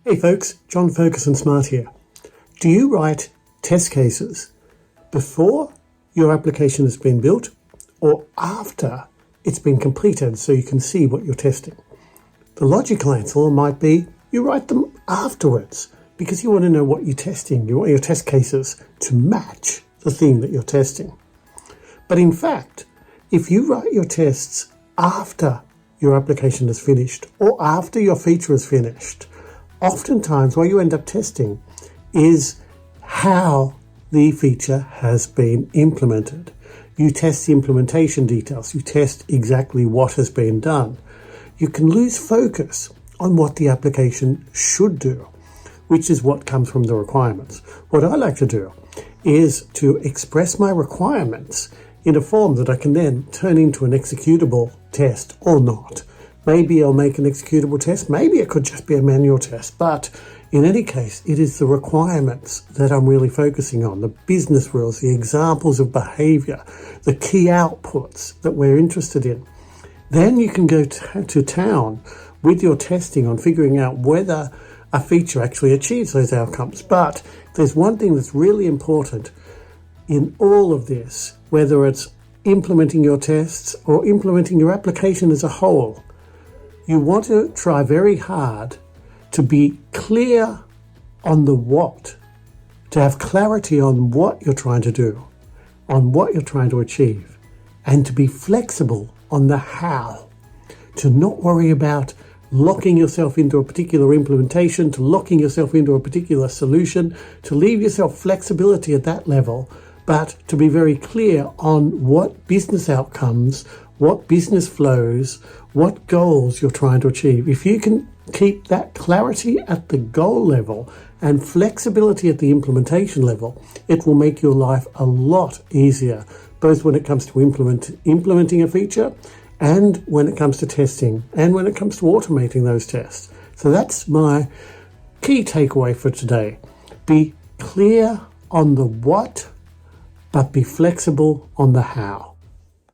Hey folks, John Ferguson Smart here. Do you write test cases before your application has been built or after it's been completed so you can see what you're testing? The logical answer might be you write them afterwards because you want to know what you're testing. You want your test cases to match the thing that you're testing. But in fact, if you write your tests after your application is finished or after your feature is finished, oftentimes what you end up testing is how the feature has been implemented. You test the implementation details. You test exactly what has been done. You can lose focus on what the application should do, which is what comes from the requirements. What I like to do is to express my requirements in a form that I can then turn into an executable test or not. Maybe I'll make an executable test. Maybe it could just be a manual test. But in any case, it is the requirements that I'm really focusing on, the business rules, the examples of behavior, the key outputs that we're interested in. Then you can go to town with your testing on figuring out whether a feature actually achieves those outcomes. But there's one thing that's really important in all of this, whether it's implementing your tests or implementing your application as a whole. You want to try very hard to be clear on the what, to have clarity on what you're trying to do, on what you're trying to achieve, and to be flexible on the how, to not worry about locking yourself into a particular implementation, to locking yourself into a particular solution, to leave yourself flexibility at that level, but to be very clear on what business outcomes, what business flows, what goals you're trying to achieve. If you can keep that clarity at the goal level and flexibility at the implementation level, it will make your life a lot easier, both when it comes to implementing a feature and when it comes to testing and when it comes to automating those tests. So that's my key takeaway for today. Be clear on the what, but be flexible on the how.